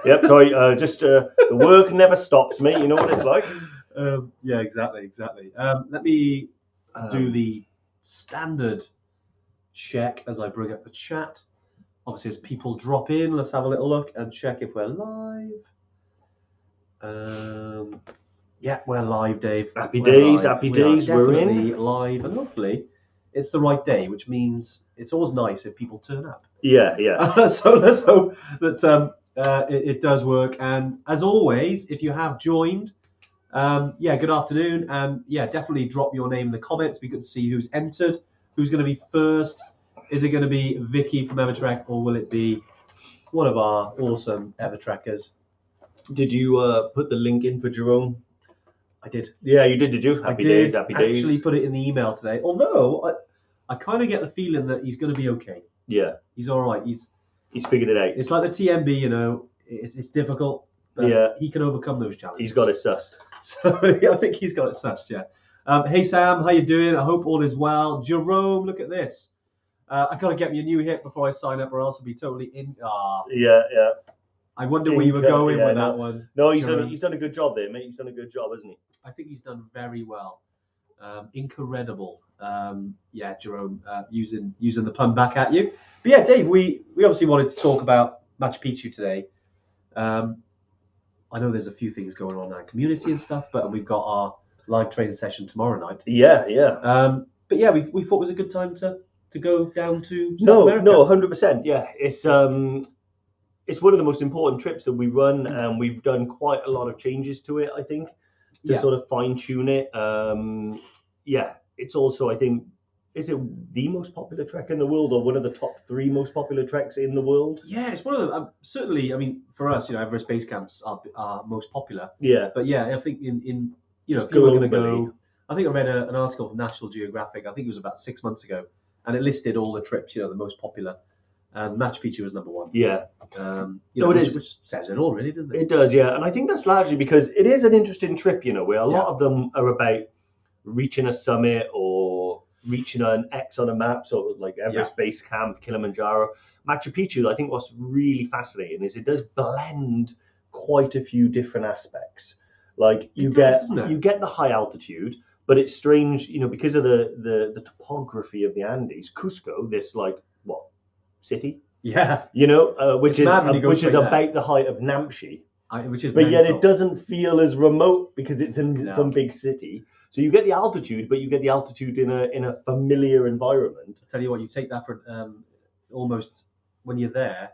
Yep. Sorry. The work never stops, mate. You know what it's like. Yeah, exactly. Let me do the standard check as I bring up the chat. Obviously, as people drop in, let's have a little look and check if we're live. Yeah, we're live, Dave. Happy days. We're in live, and hopefully it's the right day, which means it's always nice if people turn up. Yeah. So let's hope that it does work. And as always, if you have joined, good afternoon, and definitely drop your name in the comments. It'd be good to see who's entered, who's going to be first. Is it going to be Vicky from Evertrek, or will it be one of our awesome Evertrekkers? Did you put the link in for Jerome? I did. Yeah, you did you? Happy days. Actually put it in the email today. Although I kind of get the feeling that he's going to be okay. Yeah. He's all right. He's figured it out. It's like the TMB, you know. It's difficult, but he can overcome those challenges. He's got it sussed. So I think he's got it sussed. Yeah. Hey Sam, how you doing? I hope all is well. Jerome, look at this. I gotta get me a new hip before I sign up, or else I'll be totally in. Yeah. I wonder where you were going with that one. No, he's done a good job there, mate. He's done a good job, hasn't he? I think he's done very well. Inca-redible. Jerome, using the pun back at you. But yeah, Dave, we obviously wanted to talk about Machu Picchu today. I know there's a few things going on in our community and stuff, but we've got our live training session tomorrow night. Yeah. But yeah, we thought it was a good time to go down to South America. No, 100%. Yeah, it's one of the most important trips that we run, and we've done quite a lot of changes to it, I think, to sort of fine-tune it. It's also, I think, is it the most popular trek in the world, or one of the top 3 most popular treks in the world? Yeah, it's one of the, certainly, I mean, for us, Everest base camps are most popular. Yeah. But yeah, I think in people are going to go, I think I read an article from National Geographic, I think it was about 6 months ago, and it listed all the trips, the most popular. And Machu Picchu was number 1. Yeah. Which says it all, really, doesn't it? It does, yeah. And I think that's largely because it is an interesting trip, where a lot of them are about reaching a summit or reaching an X on a map, so like Everest Base Camp, Kilimanjaro. Machu Picchu, I think what's really fascinating is it does blend quite a few different aspects. Like you get the high altitude, but it's strange, because of the topography of the Andes. Cusco, this city, which is about the height of Namche, but yet it doesn't feel as remote because it's in some big city. So you get the altitude, but you get the altitude in a familiar environment. I tell you what, you take that for almost when you're there,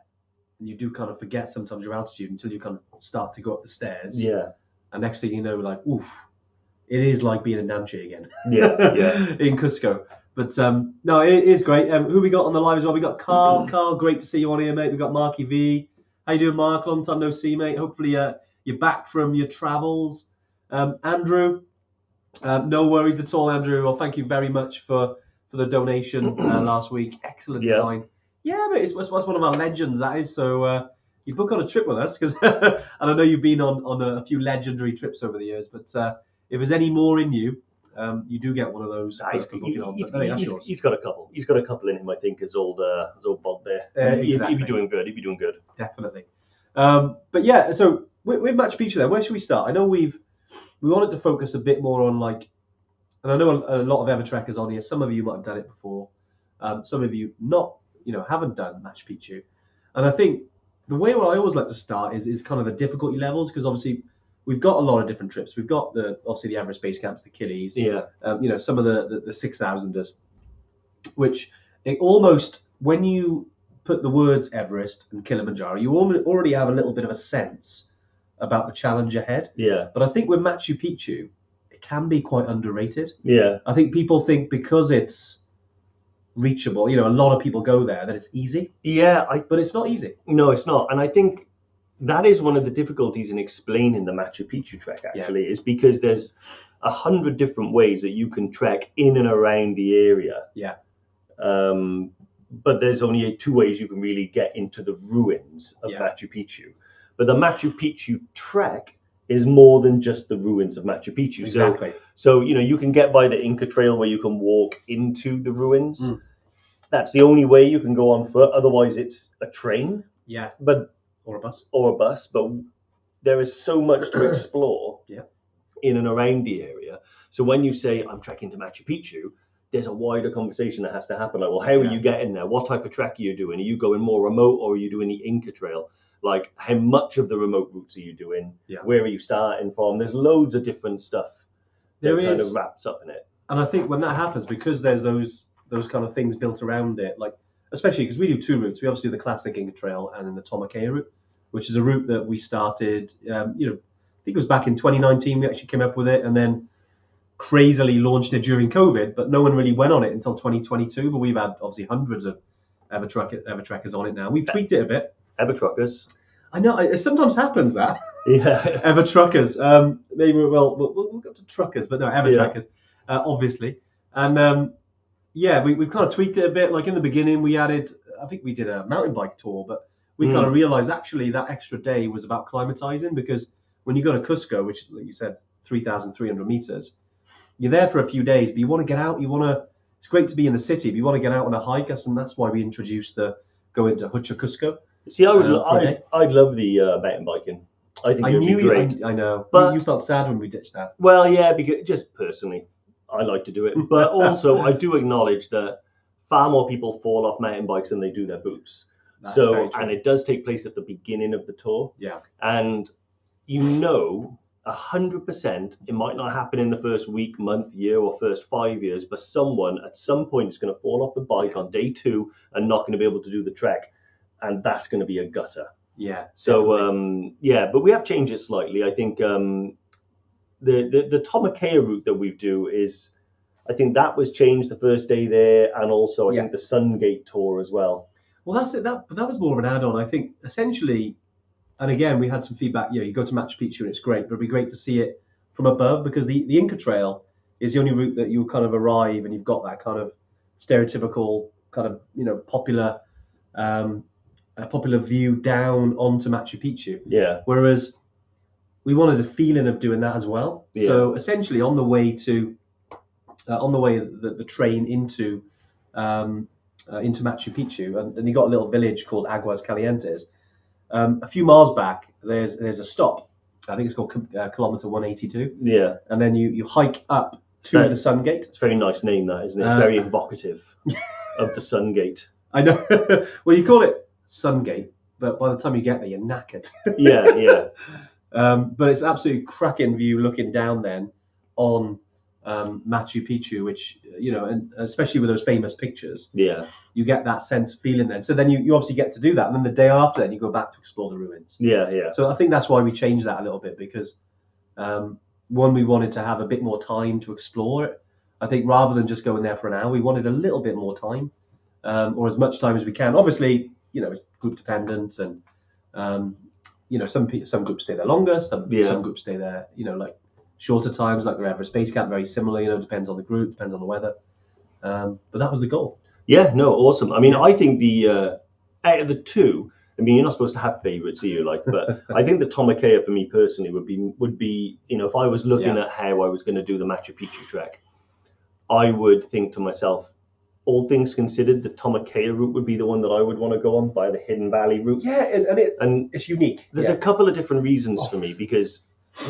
and you do kind of forget sometimes your altitude until you kind of start to go up the stairs. Yeah. And next thing you know, like, oof, it is like being in Namche again. Yeah. In Cusco. But no, it is great. Who we got on the live as well? We got Carl. Carl, great to see you on here, mate. We got Marky V. How you doing, Mark? Long time no see, mate. Hopefully you're back from your travels. Andrew, no worries at all, Andrew. Well, thank you very much for the donation last week. Excellent design. Yeah, but it's one of our legends, that is. So you book on a trip with us, because and I know you've been on a few legendary trips over the years. But if there's any more in you, you do get one of those. He's got a couple. He's got a couple in him, I think, as old Bob there. Exactly. He'd be doing good. Definitely. But yeah, so with Machu Picchu then, where should we start? I know we wanted to focus a bit more on and I know a lot of Evertrekkers on here. Some of you might have done it before. Some of you not, haven't done Machu Picchu. And I think the way where I always like to start is kind of the difficulty levels, because obviously we've got a lot of different trips. We've got obviously the Everest base camps, the Killies, some of the 6,000ers, which it almost, when you put the words Everest and Kilimanjaro, you already have a little bit of a sense about the challenge ahead. Yeah. But I think with Machu Picchu, it can be quite underrated. Yeah. I think people think because it's reachable, a lot of people go there, that it's easy. Yeah. But it's not easy. No, it's not. And I think that is one of the difficulties in explaining the Machu Picchu trek, actually, is because there's 100 different ways that you can trek in and around the area. Yeah. But there's only 2 ways you can really get into the ruins of Machu Picchu. But the Machu Picchu trek is more than just the ruins of Machu Picchu. Exactly. So you can get by the Inca Trail where you can walk into the ruins. That's the only way you can go on foot. Otherwise, it's a train. Yeah. But or a bus. But there is so much to explore in and around the area. So when you say I'm trekking to Machu Picchu, there's a wider conversation that has to happen. Like, well, how are you getting there? What type of trek are you doing? Are you going more remote, or are you doing the Inca Trail? Like, how much of the remote routes are you doing? Where are you starting from? There's loads of different stuff that kind of wraps up in it. And I think when that happens, because there's those kind of things built around it, like especially because we do two routes. We obviously do the classic Inca Trail and then the Tomokaea route, which is a route that we started. I think it was back in 2019 we actually came up with it, and then crazily launched it during COVID, but no one really went on it until 2022. But we've had obviously hundreds of ever trekkers on it now. We've tweaked it a bit. Ever truckers. I know it sometimes happens that. Yeah. Ever truckers. Maybe we'll go to truckers, but no, ever trekkers, obviously. And we've kind of tweaked it a bit. Like in the beginning, we added. I think we did a mountain bike tour, but we kind of realized actually that extra day was about climatizing, because when you go to Cusco, which, like you said, 3,300 meters, you're there for a few days, but you want to get out. It's great to be in the city, but you want to get out on a hike, and that's why we introduced the going to Huacha Cusco. See, I'd love the mountain biking. I think it would be great. I know, but you felt sad when we ditched that. Well, yeah, because just personally, I like to do it, but also I do acknowledge that far more people fall off mountain bikes than they do their boots. And it does take place at the beginning of the tour. Yeah, and 100%, it might not happen in the first week, month, year, or first 5 years, but someone at some point is going to fall off the bike on day 2 and not going to be able to do the trek, and that's going to be a gutter. Yeah. So but we have changed it slightly. I think the Tomokaea route that we do is, I think that was changed the first day there, and also I think the Sungate tour as well. Well, that's it. That was more of an add-on. I think essentially. And again, we had some feedback. You go to Machu Picchu and it's great, but it'd be great to see it from above, because the Inca Trail is the only route that you kind of arrive and you've got that kind of stereotypical kind of popular view down onto Machu Picchu. Yeah. Whereas we wanted the feeling of doing that as well. Yeah. So essentially, on the way the train into Machu Picchu, and you got a little village called Aguas Calientes. A few miles back, there's a stop. I think it's called kilometer 182. Yeah. And then you hike up to the Sungate. It's a very nice name, that, isn't it? It's very evocative of the Sungate. I know. Well, you call it Sungate, but by the time you get there, you're knackered. Yeah. But it's absolutely cracking view looking down then on Machu Picchu, which, and especially with those famous pictures, you get that sense of feeling then. So then you obviously get to do that, and then the day after, then you go back to explore the ruins. Yeah. So I think that's why we changed that a little bit, because one, we wanted to have a bit more time to explore it. I think rather than just going there for an hour, we wanted a little bit more time, or as much time as we can. Obviously, it's group dependent, and some groups stay there longer, some groups stay there, like shorter times, like the Everest Base Camp, very similar, depends on the group, depends on the weather. But that was the goal. Yeah, no, awesome. I mean, I think the out of the two, I mean, you're not supposed to have favorites, are you? But I think the Tomokaea for me personally would be, if I was looking at how I was going to do the Machu Picchu trek, I would think to myself, all things considered, the Tomokaea route would be the one that I would want to go on, by the Hidden Valley route. Yeah, and it's unique. There's a couple of different reasons for me, because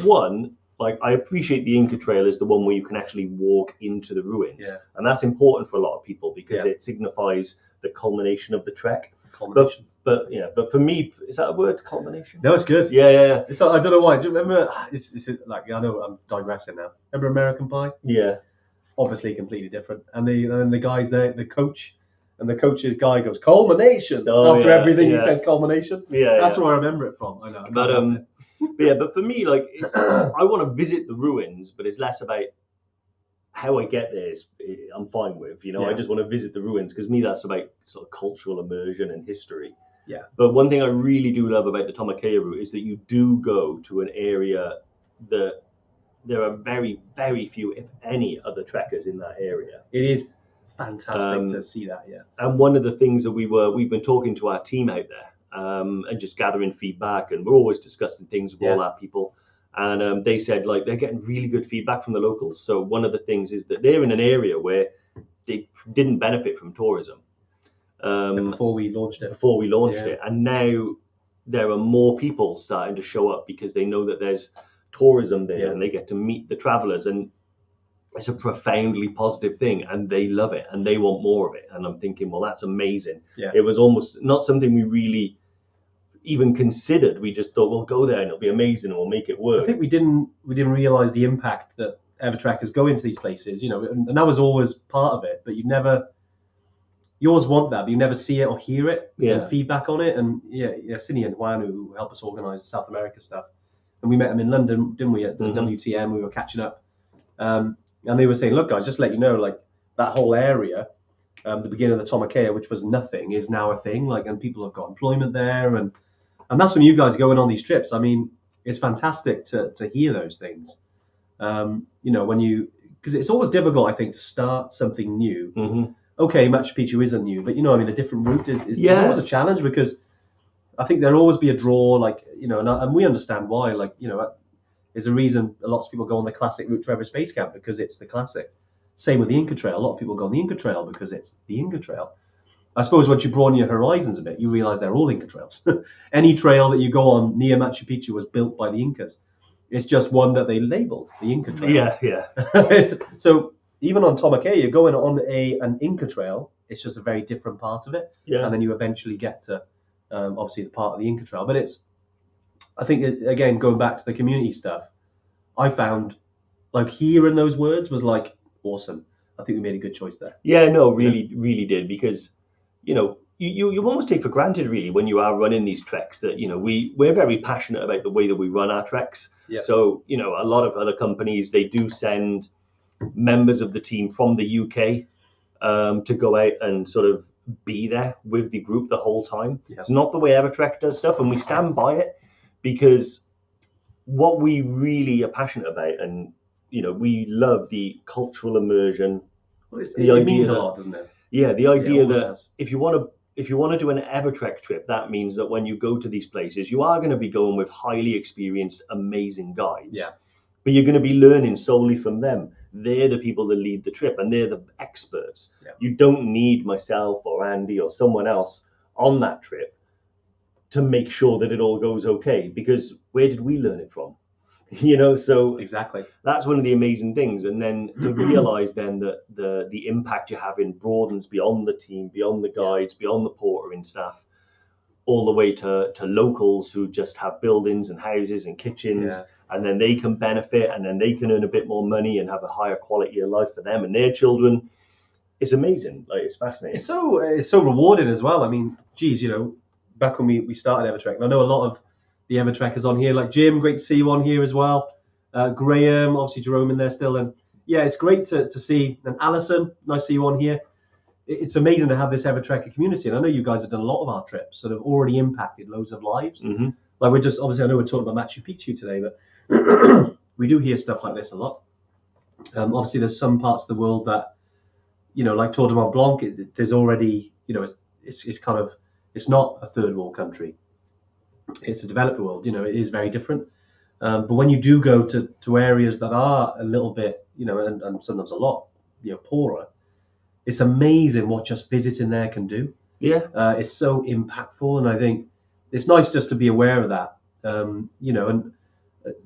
one, like, I appreciate the Inca Trail is the one where you can actually walk into the ruins. Yeah. And that's important for a lot of people, because it signifies the culmination of the trek. Culmination. But for me, is that a word, culmination? No, it's good. Yeah. It's I don't know why. Do you remember, it's like, I know I'm digressing now. Remember American Pie? Yeah. Obviously completely different. And the guys there, the coach, and the coach's guy goes, culmination. After everything he says culmination. Yeah. That's where I remember it from. I know. But for me, like, I want to visit the ruins, but it's less about how I get there. I'm fine with, I just want to visit the ruins, because me, that's about sort of cultural immersion and history. Yeah. But one thing I really do love about the Tomokaea route is that you do go to an area that there are very, very few, if any, other trekkers in that area. It is fantastic to see that, yeah. And one of the things that we've been talking to our team out there, and just gathering feedback, and we're always discussing things with all our people. And they said, like, they're getting really good feedback from the locals. So one of the things is that they're in an area where they didn't benefit from tourism. Before we launched it. And now there are more people starting to show up because they know that there's tourism there and they get to meet the travelers, and it's a profoundly positive thing, and they love it and they want more of it. And I'm thinking, well, that's amazing. It was almost not something we really even considered. We just thought we'll go there and it'll be amazing and we'll make it work. I think we didn't realize the impact that Evertrekkers go into these places, and that was always part of it. But you always want that, but you never see it or hear it, feedback on it. And Cindy and Juan, who helped us organize the South America stuff, and we met them in London, didn't we, at the WTM? We were catching up, and they were saying, look, guys, just to let you know, like that whole area, the beginning of the Tomakea, which was nothing, is now a thing. Like, and people have got employment there, and that's when you guys going on these trips. I mean, it's fantastic to hear those things. Because it's always difficult, I think, to start something new. Okay, Machu Picchu isn't new, but a different route is always a challenge, because I think there'll always be a draw, like, and we understand why, like, there's a reason a lot of people go on the classic route to Everest Base Camp, because it's the classic. Same with the Inca Trail. A lot of people go on the Inca Trail because it's the Inca Trail. I suppose once you broaden your horizons a bit, you realize they're all Inca trails. Any trail that you go on near Machu Picchu was built by the Incas. It's just one that they labeled the Inca Trail. Yeah. So even on Tomakea, you're going on an Inca Trail. It's just a very different part of it. Yeah. And then you eventually get to, obviously, the part of the Inca Trail. But I think, again, going back to the community stuff, I found, like, hearing those words was, like, awesome. I think we made a good choice there. Yeah, no, really did, because, you almost take for granted, really, when you are running these treks, that, we're very passionate about the way that we run our treks. Yeah. So, a lot of other companies, they do send members of the team from the UK to go out and sort of be there with the group the whole time. Yeah. It's not the way Evertrek does stuff, and we stand by it, because what we really are passionate about, and we love the cultural immersion. Well, it means a lot, doesn't it? Yeah, the idea that has. if you want to do an Evertrek trip, that means that when you go to these places, you are going to be going with highly experienced, amazing guides. Yeah. But you're going to be learning solely from them. They're the people that lead the trip, and they're the experts. Yeah. You don't need myself or Andy or someone else on that trip to make sure that it all goes okay, because where did we learn it from? So exactly, that's one of the amazing things. And then to realize then that the impact you're having broadens beyond the team, beyond the guides, beyond the portering staff, all the way to locals who just have buildings and houses and kitchens, and then they can benefit, and then they can earn a bit more money and have a higher quality of life for them and their children. It's amazing. Like, it's fascinating. It's so rewarding as well. I mean, geez, back when we started Evertrek, and I know a lot of the Evertrekkers on here, like Jim, great to see you on here as well. Graham, obviously Jerome in there still, and it's great to see. And Alison, nice to see you on here. It's amazing to have this Evertrekker community, and I know you guys have done a lot of our trips that have already impacted loads of lives. Mm-hmm. Like, we're just, obviously, I know we're talking about Machu Picchu today, but we do hear stuff like this a lot. Obviously, there's some parts of the world that, like Tour de Mont Blanc, there's already, it's kind of, it's not a third world country. It's a developed world, it is very different. But when you do go to areas that are a little bit, and sometimes a lot, poorer, it's amazing what just visiting there can do. Yeah. It's so impactful, and I think it's nice just to be aware of that, and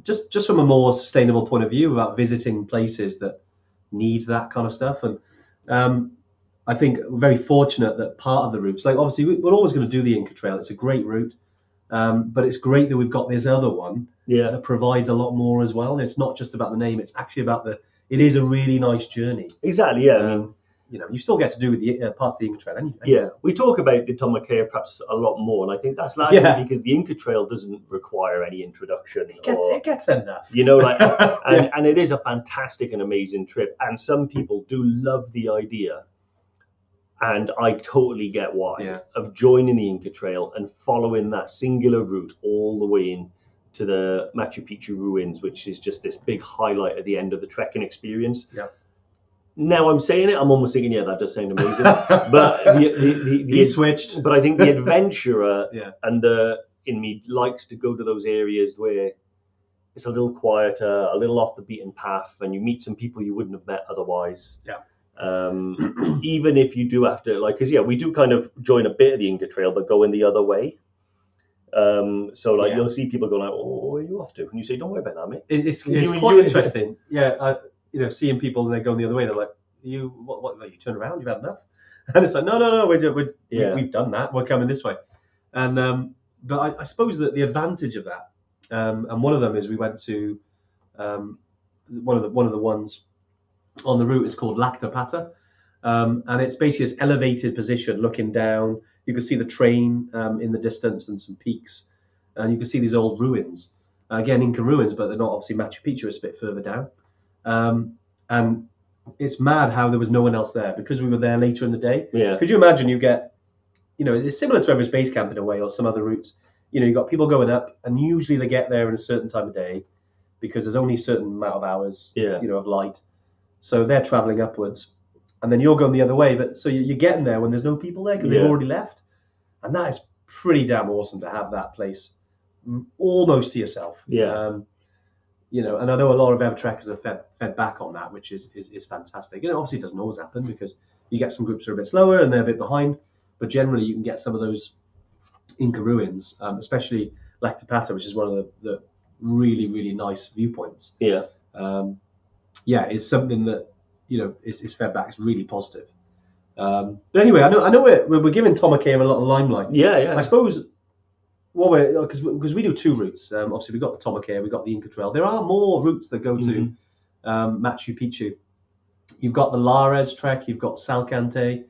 just from a more sustainable point of view about visiting places that need that kind of stuff. And I think we're very fortunate that part of the routes, like, obviously we're always going to do the Inca Trail. It's a great route. But it's great that we've got this other one that provides a lot more as well. It's not just about the name; it's actually about it is a really nice journey. Exactly, yeah. You still get to do with the parts of the Inca Trail anyway. Yeah, we talk about the Tomakea perhaps a lot more, and I think that's largely because the Inca Trail doesn't require any introduction. It gets enough. And it is a fantastic and amazing trip, and some people do love the idea. And I totally get why, of joining the Inca Trail and following that singular route all the way in to the Machu Picchu ruins, which is just this big highlight at the end of the trekking experience. Yeah. Now I'm saying it, I'm almost thinking, that does sound amazing. But he switched. But I think the adventurer and the in me likes to go to those areas where it's a little quieter, a little off the beaten path, and you meet some people you wouldn't have met otherwise. Yeah. Even if you do have to, because we do kind of join a bit of the Inca Trail, but going the other way. So like Yeah. you'll see people going like, "Oh, where are you off to?" And you say, "Don't worry about that, mate." It's You- quite you- interesting. Yeah, seeing people and they're going the other way, they're like, what, like, you turn around, you've had enough? And it's like, no, we've done that. We're coming this way. And but I suppose that the advantage of that, and one of them is we went to one of the ones on the route is called Lacta Pata, and it's basically this elevated position looking down. You can see the train in the distance and some peaks, and you can see these old ruins. Again, Inca ruins, but they're not obviously Machu Picchu. It's a bit further down, and it's mad how there was no one else there because we were there later in the day. Yeah. Could you imagine? You get, it's similar to Everest Base Camp in a way, or some other routes. You've got people going up, and usually they get there in a certain time of day because there's only a certain amount of hours, of light. So they're traveling upwards, and then you're going the other way. But so you're getting there when there's no people there because they've already left, and that is pretty damn awesome to have that place almost to yourself. Yeah. And I know a lot of Evertrekkers are fed back on that, which is fantastic. Obviously it doesn't always happen because you get some groups that are a bit slower and they're a bit behind, but generally you can get some of those Inca ruins, especially Lacta Pata, which is one of the really, really nice viewpoints. Yeah. Is something that is fed back. It's really positive. But anyway, I know we're giving Tomokawa a lot of limelight. Yeah. I suppose because we do two routes. Obviously, we got the Tomokawa, we got the Inca Trail. There are more routes that go to Machu Picchu. You've got the Lares trek. You've got Salcante.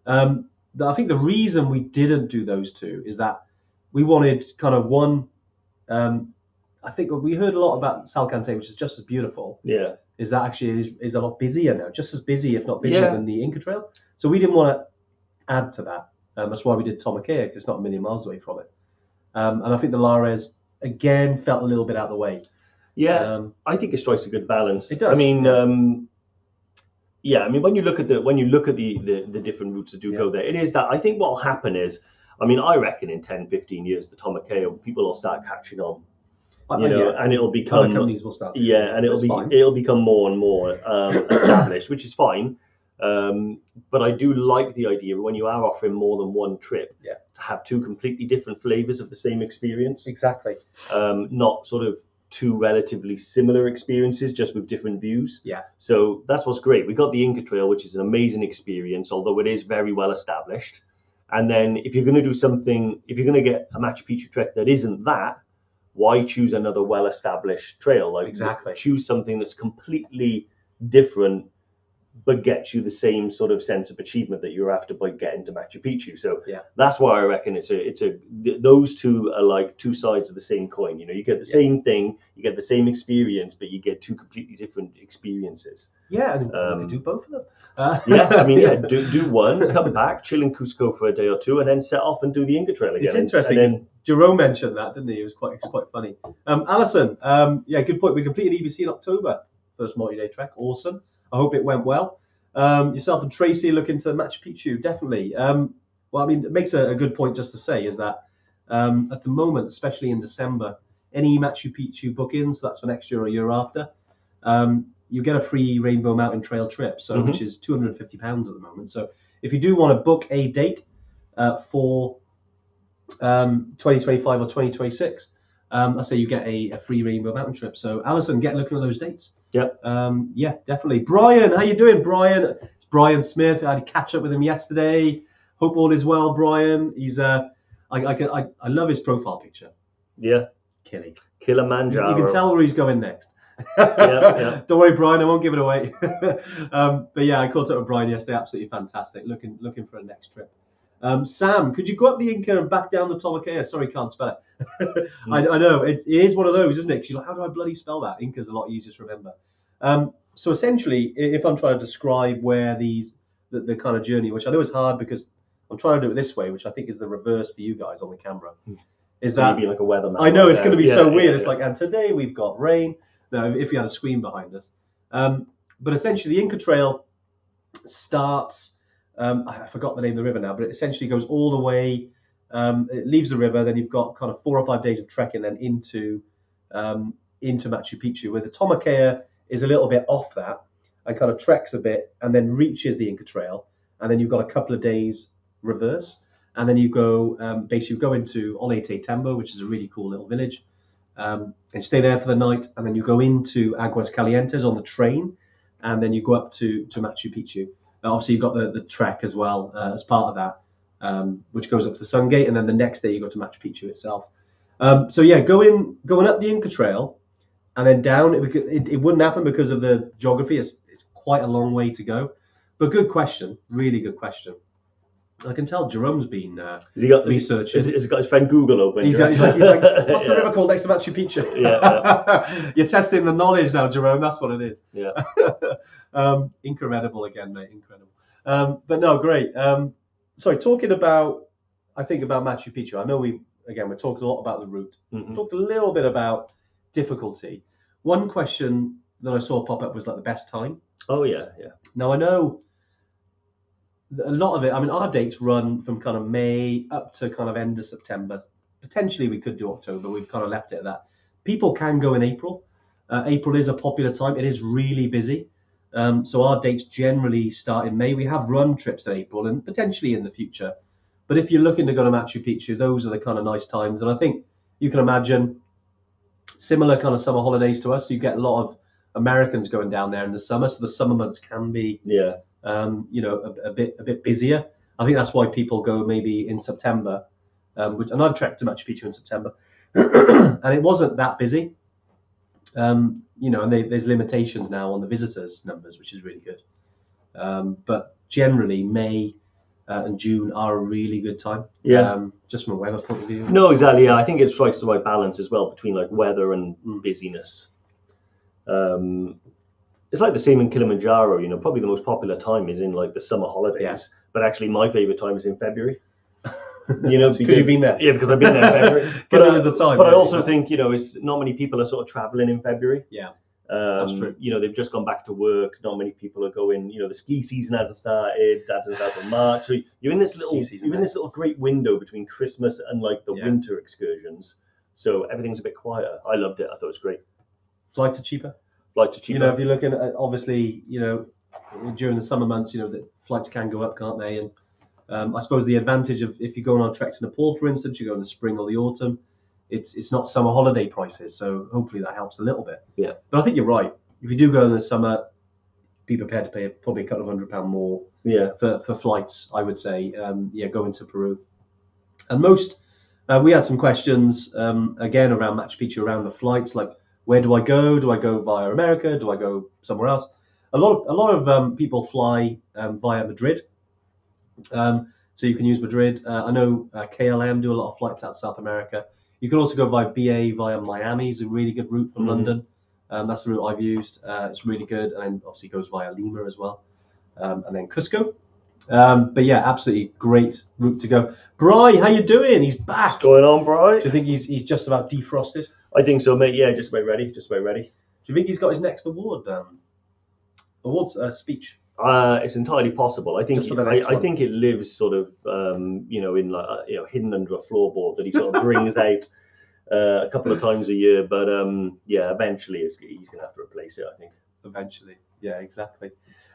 I think the reason we didn't do those two is that we wanted kind of one. I think we heard a lot about Salcante, which is just as beautiful. Yeah. Is that actually is a lot busier now, just as busy, if not busier, than the Inca Trail. So we didn't want to add to that. That's why we did Tomokawa, because it's not a million miles away from it. And I think the Lares, again, felt a little bit out of the way. Yeah, I think it strikes a good balance. It does. I mean, when you look at the different routes that do go there, it is that I think what will happen is, I reckon in 10, 15 years, the Tomokawa, people will start catching on. And it'll become other companies will start. And it'll become more and more established, which is fine. But I do like the idea when you are offering more than one trip to have two completely different flavors of the same experience. Exactly. Not sort of two relatively similar experiences, just with different views. Yeah. So that's what's great. We got the Inca Trail, which is an amazing experience, although it is very well established. And then if you're going to do something, if you're going to get a Machu Picchu trek that isn't that, why choose another well-established trail? Like, exactly. Choose something that's completely different, but gets you the same sort of sense of achievement that you're after by getting to Machu Picchu. So that's why I reckon those two are like two sides of the same coin. You get the same thing, you get the same experience, but you get two completely different experiences. Yeah, and you could do both of them. Do one, come back, chill in Cusco for a day or two, and then set off and do the Inca Trail again. It's interesting. And then Jerome mentioned that, didn't he? It's quite funny. Alison, good point. We completed EBC in October, first multi-day trek. Awesome. I hope it went well. Yourself and Tracy looking to Machu Picchu, definitely. It makes a good point just to say is that at the moment, especially in December, any Machu Picchu bookings, that's for next year or year after, you get a free Rainbow Mountain Trail trip, which is £250 at the moment. So if you do want to book a date for 2025 or 2026, I say you get a free Rainbow Mountain trip. So Alison, get looking at those dates. Yep. Definitely. Brian, how you doing, Brian? It's Brian Smith. I had a catch up with him yesterday. Hope all is well, Brian. He's I love his profile picture. Yeah. Kilimanjaro. You can tell where he's going next. Yeah. Don't worry, Brian. I won't give it away. But yeah, I caught up with Brian yesterday. Absolutely fantastic. Looking for a next trip. Sam, could you go up the Inca and back down the Tomokawa? Sorry, can't spell it. I know it is one of those, isn't it? 'Cause you're like, how do I bloody spell that? Inca's a lot easier to remember. So essentially, if I'm trying to describe where the kind of journey, which I know is hard because I'm trying to do it this way, which I think is the reverse for you guys on the camera, is so that be like a weatherman. I know it's going to be so weird. It's like, and today we've got rain. No, if you had a screen behind us. But essentially, the Inca Trail starts. I forgot the name of the river now, but it essentially goes all the way. It leaves the river, then you've got kind of 4 or 5 days of trekking, then into Machu Picchu, where the Tomokawa is a little bit off that and kind of treks a bit, and then reaches the Inca Trail, and then you've got a couple of days reverse. and then you go basically you go into Olete Tembo, which is a really cool little village, and you stay there for the night, and then you go into Aguas Calientes on the train, and then you go up to Machu Picchu. Obviously, you've got the trek as well as part of that, which goes up to the Sun Gate, and then the next day you go to Machu Picchu itself. So yeah, going up the Inca Trail, and then down. It wouldn't happen because of the geography. It's quite a long way to go. But good question, really good question. I can tell Jerome's been researching. Has he got his friend Google open? He's like, what's the river called next to Machu Picchu? Yeah. You're testing the knowledge now, Jerome. That's what it is. Yeah. Inca-redible again, mate. Incredible. But no, great. Sorry, talking about Machu Picchu. I know we're talking a lot about the route. Mm-hmm. Talked a little bit about difficulty. One question that I saw pop up was like the best time. Oh yeah. Now I know a lot of it. I mean, our dates run from kind of May up to kind of end of September. Potentially we could do October. We've kind of left it at that. People can go in April. April is a popular time. It is really busy. So our dates generally start in May. We have run trips in April and potentially in the future. But if you're looking to go to Machu Picchu, those are the kind of nice times. And I think you can imagine similar kind of summer holidays to us. You get a lot of Americans going down there in the summer. So the summer months can be, a bit busier. I think that's why people go maybe in September. And I've trekked to Machu Picchu in September, and it wasn't that busy. And there's limitations now on the visitors numbers, which is really good. But generally, May and June are a really good time. Just from a weather point of view. No, exactly. Yeah, I think it strikes the right balance as well between like weather and busyness. It's like the same in Kilimanjaro. Probably the most popular time is in like the summer holidays, but actually my favorite time is in February. Because you've been there. Yeah, because I've been there in February. Because it was the time. But I also think it's not many people are sort of traveling in February. Yeah, that's true. They've just gone back to work. Not many people are going. The ski season hasn't started. That doesn't start until March. So you're in this little great window between Christmas and like the winter excursions. So everything's a bit quieter. I loved it. I thought it was great. Flights are cheaper. If you're looking at obviously during the summer months, the flights can go up, can't they? And I suppose the advantage of if you're going on a trek to Nepal, for instance, you go in the spring or the autumn, it's not summer holiday prices, so hopefully that helps a little bit. Yeah. But I think you're right. If you do go in the summer, be prepared to pay probably a couple of £100 more. Yeah. For flights, I would say. Going to Peru. And we had some questions again around Machu Picchu, around the flights, like where do I go? Do I go via America? Do I go somewhere else? A lot of people fly via Madrid. So you can use Madrid. I know KLM do a lot of flights out South America. You can also go via BA via Miami. It's a really good route from London. That's the route I've used. It's really good. And then obviously goes via Lima as well. And then Cusco. But yeah, absolutely great route to go. Bri, how you doing? He's back. What's going on, Bri? Do you think he's just about defrosted? I think so, mate. Yeah, just about ready. Do you think he's got his next awards speech? It's entirely possible. I think it lives sort of in like hidden under a floorboard that he sort of brings out a couple of times a year. But eventually he's gonna have to replace it, I think. Eventually, yeah, exactly.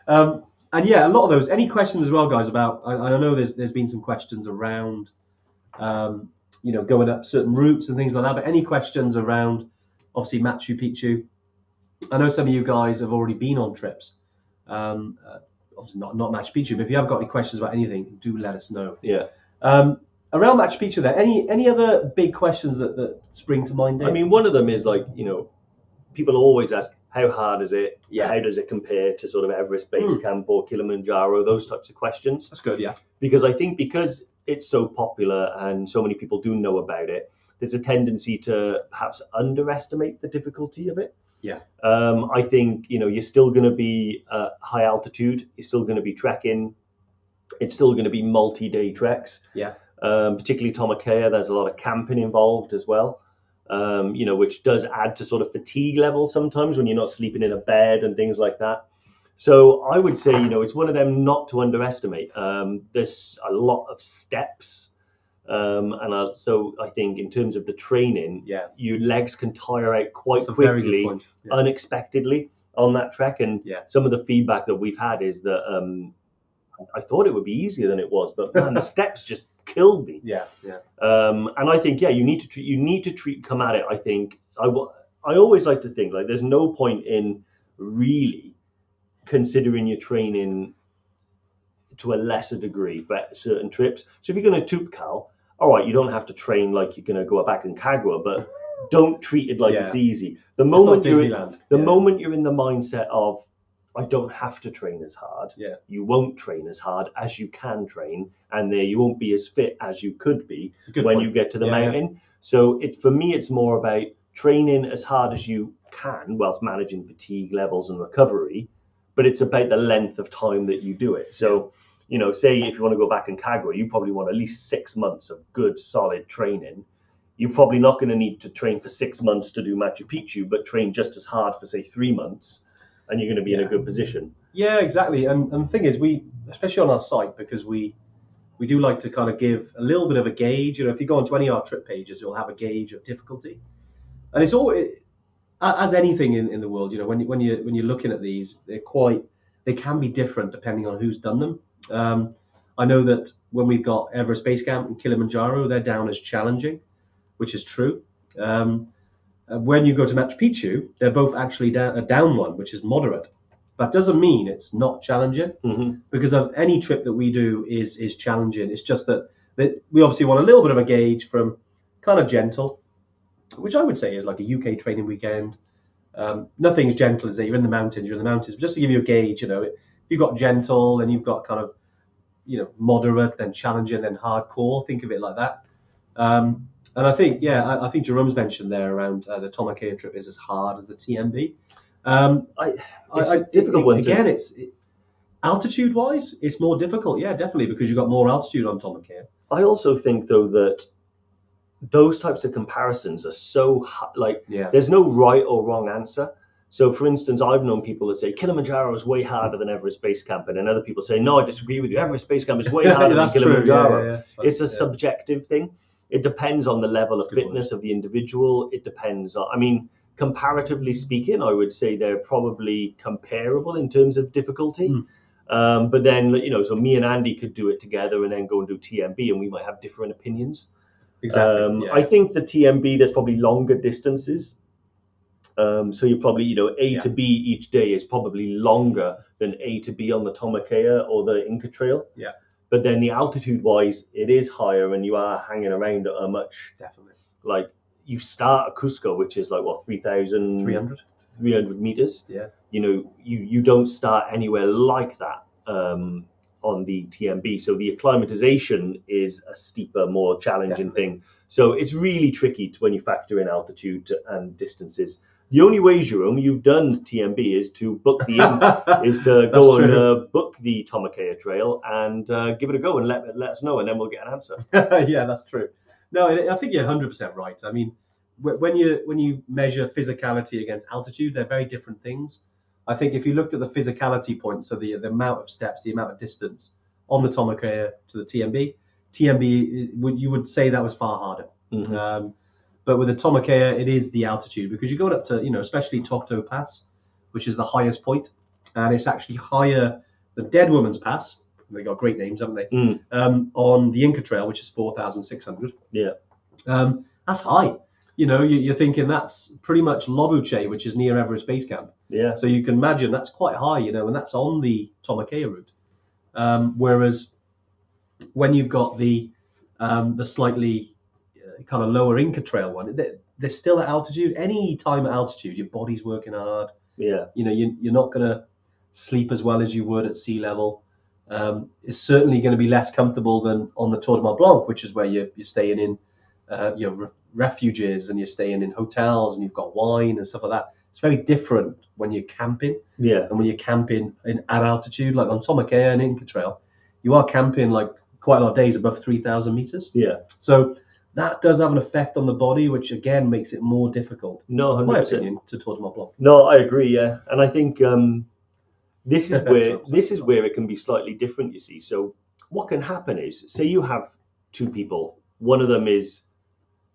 And yeah, a lot of those. Any questions as well, guys? About I know there's been some questions around going up certain routes and things like that. But any questions around obviously Machu Picchu? I know some of you guys have already been on trips. Obviously not Machu Picchu, but if you have got any questions about anything, do let us know. Yeah. Around Machu Picchu, there any other big questions that spring to mind? Dave? I mean, one of them is like people always ask how hard is it? Yeah. How does it compare to sort of Everest Base Camp or Kilimanjaro? Those types of questions. That's good, yeah. Because I think because it's so popular and so many people do know about it, there's a tendency to perhaps underestimate the difficulty of it. Yeah. I think, you're still going to be high altitude. You're still going to be trekking. It's still going to be multi-day treks. Yeah. Particularly Tomakea, there's a lot of camping involved as well, which does add to sort of fatigue levels sometimes when you're not sleeping in a bed and things like that. So I would say, it's one of them not to underestimate. There's a lot of steps. So I think in terms of the training, your legs can tire out quite quickly, unexpectedly on that trek. And some of the feedback that we've had is that I thought it would be easier than it was, but man, the steps just killed me. Yeah, yeah. And I think, you need to come at it. I think I always like to think like there's no point in really considering your training to a lesser degree for certain trips. So if you're going to Tupcal, all right, you don't have to train like you're going to go back in Kagwa, but don't treat it like it's easy. The moment moment you're in the mindset of I don't have to train as hard, you won't train as hard as you can train, and there you won't be as fit as you could be when you get to the mountain. So for me, it's more about training as hard as you can whilst managing fatigue levels and recovery, but it's about the length of time that you do it. So, say if you want to go back in Kagwa, you probably want at least 6 months of good, solid training. You're probably not going to need to train for 6 months to do Machu Picchu, but train just as hard for, say, 3 months, and you're going to be in a good position. Yeah, exactly. And the thing is, we, especially on our site, because we do like to kind of give a little bit of a gauge. If you go onto any of our trip pages, you'll have a gauge of difficulty. And it's always, as anything in the world, when you're looking at these, they can be different depending on who's done them. I know that when we've got Everest Base Camp and Kilimanjaro, they're down as challenging, which is true. When you go to Machu Picchu, they're both actually a down one, which is moderate. That doesn't mean it's not challenging, because of any trip that we do is challenging. It's just that we obviously want a little bit of a gauge from kind of gentle, which I would say is like a UK training weekend. Nothing's gentle as that you're in the mountains, but just to give you a gauge, if you've got gentle and you've got kind of, moderate, then challenging, then hardcore, think of it like that. And I think, I think Jerome's mentioned there around the Tomokawa trip is as hard as the TMB. It's a difficult one. Again, it's altitude-wise, it's more difficult. Yeah, definitely, because you've got more altitude on Tomokawa. I also think, though, that those types of comparisons are so there's no right or wrong answer. So, for instance, I've known people that say Kilimanjaro is way harder than Everest Base Camp, and then other people say, no, I disagree with you. Everest Base Camp is way harder than Kilimanjaro. It's a subjective thing. It depends on the level of fitness of the individual. It depends on, comparatively speaking, I would say they're probably comparable in terms of difficulty. But then, so me and Andy could do it together and then go and do TMB, and we might have different opinions. Exactly. I think the TMB, there's probably longer distances. So you're probably, A to B each day is probably longer than A to B on the Tomokawa or the Inca Trail. Yeah. But then the altitude-wise, it is higher, and you are hanging around at a much... Definitely. Like, you start at Cusco, which is like, 3,300 meters. Yeah. You don't start anywhere like that on the TMB. So the acclimatization is a steeper, more challenging thing. So it's really tricky when you factor in altitude and distances. The only way, Jerome, you've done TMB is to book book the Tomokawa Trail and give it a go and let us know, and then we'll get an answer. Yeah, that's true. No, I think you're 100% right. I mean, when you measure physicality against altitude, they're very different things. I think if you looked at the physicality points, so the amount of steps, the amount of distance on the Tomokawa to the TMB, you would say that was far harder. But with the Tomokawa, it is the altitude, because you're going up to, especially Tokto Pass, which is the highest point, and it's actually higher than Dead Woman's Pass. They got great names, haven't they? On the Inca Trail, which is 4,600. Yeah. That's high. You're thinking that's pretty much Lobuche, which is near Everest Base Camp. Yeah. So you can imagine that's quite high, and that's on the Tomokawa route. Whereas when you've got the slightly kind of lower Inca Trail one, they're still at altitude. Any time at altitude, your body's working hard. Yeah. You're not going to sleep as well as you would at sea level. It's certainly going to be less comfortable than on the Tour de Mont Blanc, which is where you're staying in refuges, and you're staying in hotels, and you've got wine and stuff like that. It's very different when you're camping. Yeah. And when you're camping at altitude, like on Tomokawa and Inca Trail, you are camping like quite a lot of days above 3,000 meters. Yeah. So that does have an effect on the body, which again makes it more difficult. No, 100%. In my opinion, to Tour de Mont Blanc. No, I agree. Yeah, and I think this is where it can be slightly different. You see, so what can happen is, say you have two people. One of them is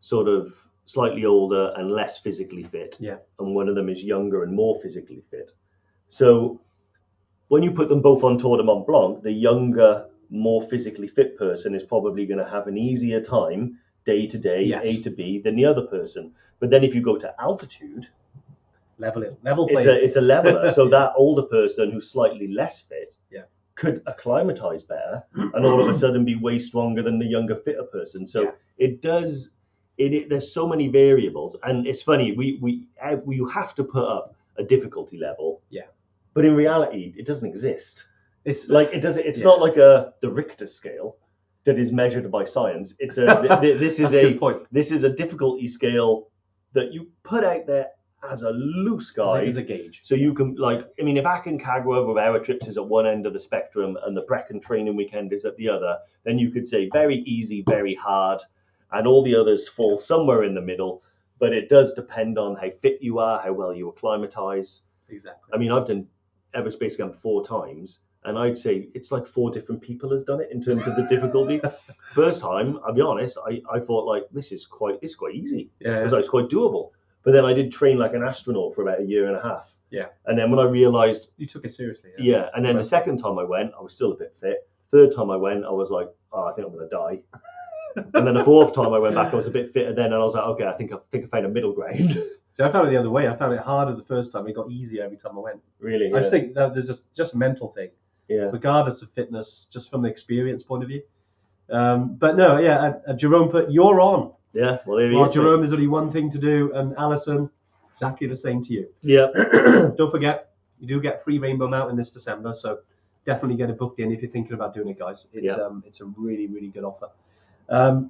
sort of slightly older and less physically fit, and one of them is younger and more physically fit. So when you put them both on Tour de Mont Blanc, the younger more physically fit person is probably going to have an easier time day to day, Yes. A to B, than the other person. But then if you go to altitude, level it's a leveler. So that older person who's slightly less fit could acclimatize better and all of a sudden be way stronger than the younger, fitter person. So it does. There's so many variables, and it's funny. We have to put up a difficulty level. Yeah. But in reality, it doesn't exist. It's like it does. It's not like the Richter scale that is measured by science. It's this is a good point. This is a difficulty scale that you put out there as a loose guide. As a gauge. So you can if Aconcagua with our trips is at one end of the spectrum and the Brecon training weekend is at the other, then you could say very easy, very hard, and all the others fall somewhere in the middle. But it does depend on how fit you are, how well you acclimatize. Exactly. I've done Everest Base Camp 4 times, and I'd say it's like 4 different people has done it in terms of the difficulty. First time, I'll be honest, I thought this is quite easy. Because it's quite doable. But then I did train like an astronaut for about a year and a half. Yeah. And then when I realised... You took it seriously. Yeah. And then the second time I went, I was still a bit fit. Third time I went, I was like, I think I'm going to die. And then the fourth time I went back, I was a bit fitter then, and I was like, okay, I think I found a middle ground. See, I found it the other way. I found it harder the first time. It got easier every time I went. Really? I just think that there's just a mental thing. Yeah. Regardless of fitness, just from the experience point of view. But no, Jerome put, you're on. Yeah, well, there he While is. Jerome, there's only one thing to do, and Alison, exactly the same to you. Yeah. Don't forget, you do get free Rainbow Mountain this December, so definitely get it booked in if you're thinking about doing it, guys. It's a really, really good offer. Well,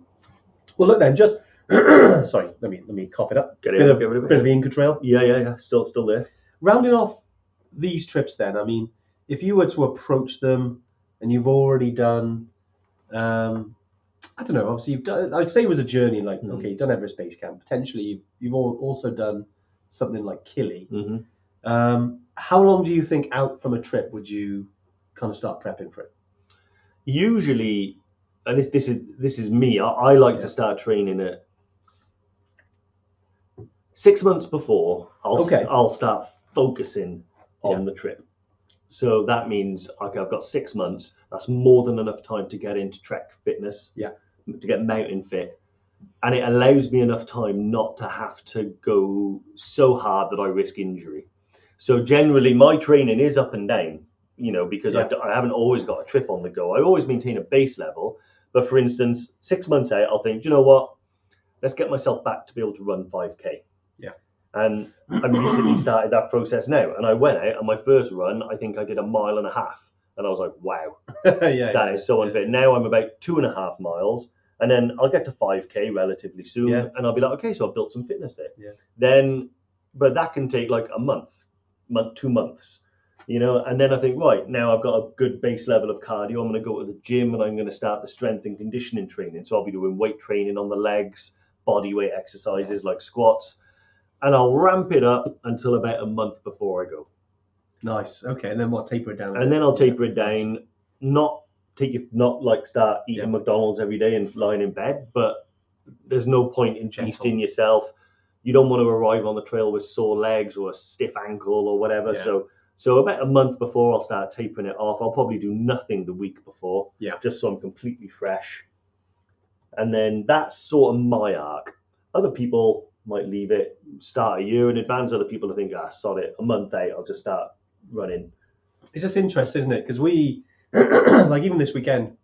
look then, just sorry, let me cough it up. Get Bit of it. the Inca Trail. Yeah. Still there. Rounding off these trips, then, if you were to approach them, and you've already done, I don't know. Obviously, you've done. I'd say it was a journey. Okay, you've done Everest Base Camp. Potentially, you've also done something like Kili. Mm-hmm. How long do you think out from a trip would you kind of start prepping for it? Usually, and this is me. I like to start training at 6 months before. I'll start focusing on the trip. So that means I've got 6 months. That's more than enough time to get into trek fitness. Yeah. To get mountain fit, and it allows me enough time not to have to go so hard that I risk injury. So generally, my training is up and down. Because I haven't always got a trip on the go. I always maintain a base level. But for instance, 6 months out, I'll think, you know what? Let's get myself back to be able to run 5K. Yeah. And I recently started that process now. And I went out, and my first run, I think I did 1.5 miles. And I was like, wow, that is so unfit. Now I'm about 2.5 miles. And then I'll get to 5K relatively soon. Yeah. And I'll be like, okay, so I've built some fitness there. Yeah. But that can take like a month, 2 months. And then I think, right, now I've got a good base level of cardio. I'm going to go to the gym and I'm going to start the strength and conditioning training. So I'll be doing weight training on the legs, body weight exercises like squats, and I'll ramp it up until about a month before I go. Nice. Okay. And then taper it down? And then I'll taper it down, not start eating McDonald's every day and lying in bed, but there's no point in beasting yourself. You don't want to arrive on the trail with sore legs or a stiff ankle or whatever. Yeah. So about a month before I'll start tapering it off. I'll probably do nothing the week before, just so I'm completely fresh. And then that's sort of my arc. Other people might leave it, start a year in advance. Other people think, sod it, a month out, I'll just start running. It's just interesting, isn't it? Because we, even this weekend,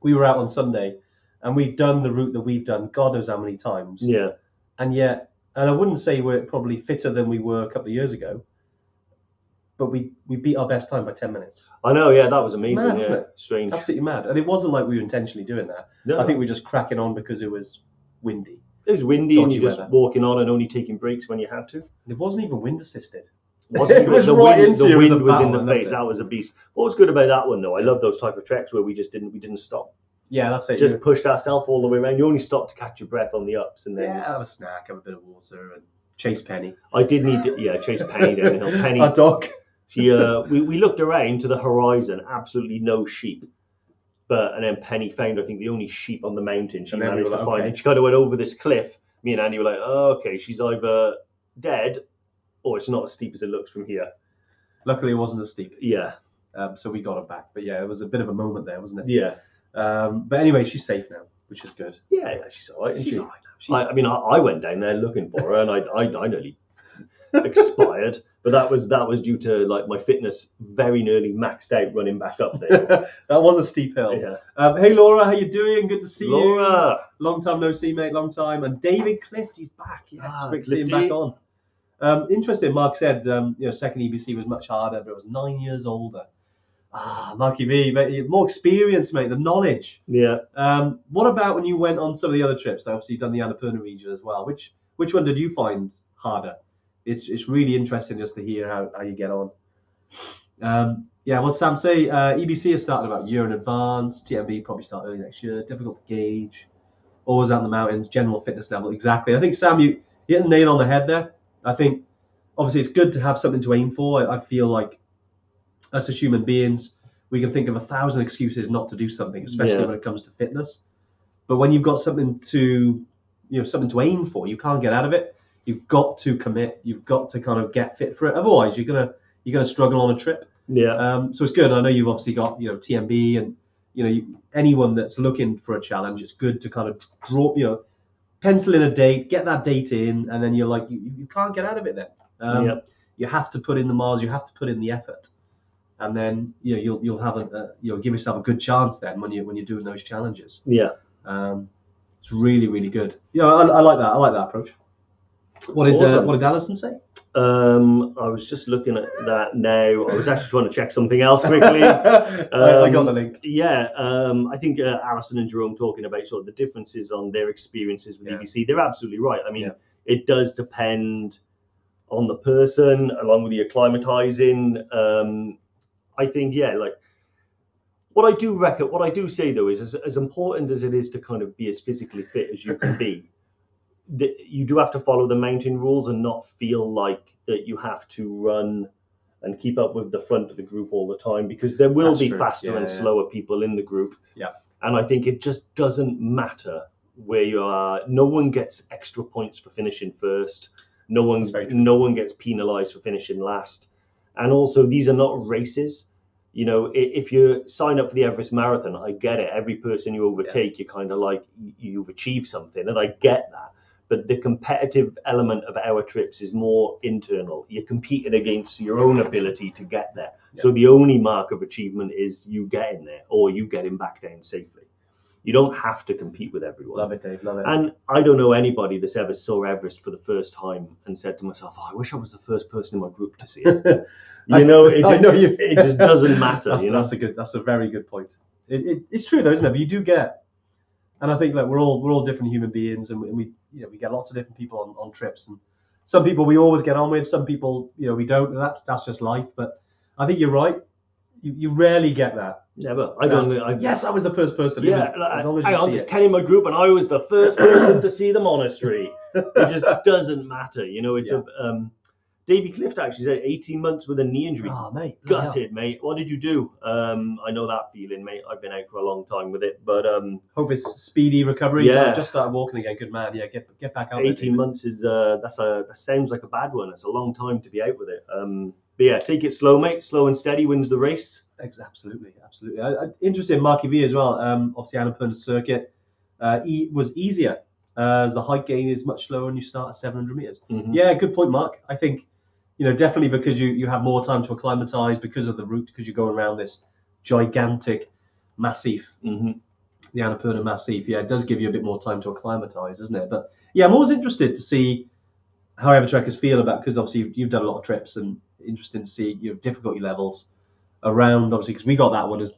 we were out on Sunday, and we've done the route that we've done God knows how many times. Yeah. And I wouldn't say we're probably fitter than we were a couple of years ago, but we beat our best time by 10 minutes. I know, that was amazing. Mad, wasn't it? Strange. It's absolutely mad. And it wasn't like we were intentionally doing that. No. I think we were just cracking on because it was windy. It was windy and you're just weather. walking on and only taking breaks when you had to. It wasn't even wind assisted. It was the right wind, into the you. wind It was a in the battle, face. That was a beast. What was good about that one though? I love those type of treks where we didn't stop. Yeah, that's it. Just pushed ourselves all the way around. You only stopped to catch your breath on the ups and then have a snack, have a bit of water, and chase Penny. I did need to chase Penny downhill. Penny, our dog. She we looked around to the horizon, absolutely no sheep. And then Penny found, I think, the only sheep on the mountain she managed to find. Okay. And she kind of went over this cliff. Me and Andy were like, oh, okay, she's either dead or it's not as steep as it looks from here. Luckily, it wasn't as steep. Yeah. So we got her back. But yeah, it was a bit of a moment there, wasn't it? Yeah. But anyway, she's safe now, which is good. Yeah, she's all right. Isn't She's she? all right now. I mean, I went down there looking for her, and I nearly expired, but that was due to like my fitness very nearly maxed out running back up there. That was a steep hill. Yeah. Hey Laura, how you doing? Good to see Laura. you. Long time no see, mate. Long time. And David Clift, he's back. Yes, great to see him back on. Interesting. Mark said, second EBC was much harder, but it was 9 years older. Marky V, mate, more experience, mate. The knowledge. Yeah. What about when you went on some of the other trips? Obviously, you've done the Annapurna region as well. Which one did you find harder? It's really interesting just to hear how you get on. Well, Sam say EBC has started about a year in advance. TMB probably start early next year. Difficult to gauge. Always out in the mountains. General fitness level. Exactly. I think Sam, you hit the nail on the head there. I think obviously it's good to have something to aim for. I feel like us as human beings, we can think of 1,000 excuses not to do something, especially when it comes to fitness. But when you've got something to aim for, you can't get out of it. You've got to commit. You've got to kind of get fit for it. Otherwise, you're gonna struggle on a trip. Yeah. So it's good. I know you've obviously got TMB and anyone that's looking for a challenge. It's good to kind of draw pencil in a date, get that date in, and then you're like you can't get out of it then. You have to put in the miles. You have to put in the effort, and then you'll have give yourself a good chance then when you're doing those challenges. Yeah. It's really, really good. I like that. I like that approach. What did Alison say? I was just looking at that now. I was actually trying to check something else quickly. I got the link. Yeah, I think Alison and Jerome talking about sort of the differences on their experiences with EBC. They're absolutely right. I mean, it does depend on the person, along with the acclimatizing. I think, like what I do say though is as important as it is to kind of be as physically fit as you can be, you do have to follow the mountain rules and not feel like that you have to run and keep up with the front of the group all the time, because there will be faster and slower people in the group. Yeah. And I think it just doesn't matter where you are. No one gets extra points for finishing first. No one gets penalized for finishing last. And also, these are not races. If you sign up for the Everest Marathon, I get it. Every person you overtake, you're kind of like you've achieved something, and I get that. But the competitive element of our trips is more internal. You're competing against your own ability to get there. Yeah. So the only mark of achievement is you getting there or you getting back down safely. You don't have to compete with everyone. Love it, Dave. Love it. And I don't know anybody that's ever saw Everest for the first time and said to myself, I wish I was the first person in my group to see it. It just doesn't matter. That's a very good point. It's true though, isn't it? But you do get, and I think that we're all different human beings, and we get lots of different people on trips, and some people we always get on with, some people we don't, and that's just life. But I think you're right. You rarely get that. Never. I don't. Yes, I was the first person. Yeah, there's 10 in my group, and I was the first person to see the monastery. It just doesn't matter, It's Davy Clift actually said 18 months with a knee injury. Oh, mate. Gutted, mate. What did you do? I know that feeling, mate. I've been out for a long time with it, but hope it's speedy recovery. Yeah, just started walking again. Good man. Yeah, get back out. 18 months is that sounds like a bad one. It's a long time to be out with it. But yeah, take it slow, mate. Slow and steady wins the race. Absolutely. Interesting, Marky V as well. Obviously, Annapurna circuit was easier as the height gain is much slower and you start at 700 meters. Mm-hmm. Yeah, good point, Mark. I think definitely because you have more time to acclimatize because of the route, because you're going around this gigantic massif, the Annapurna massif. Yeah, it does give you a bit more time to acclimatize, doesn't it? But yeah, I'm always interested to see how Evertrekkers feel about, because obviously you've done a lot of trips, and interesting to see difficulty levels around, obviously, because we got that one as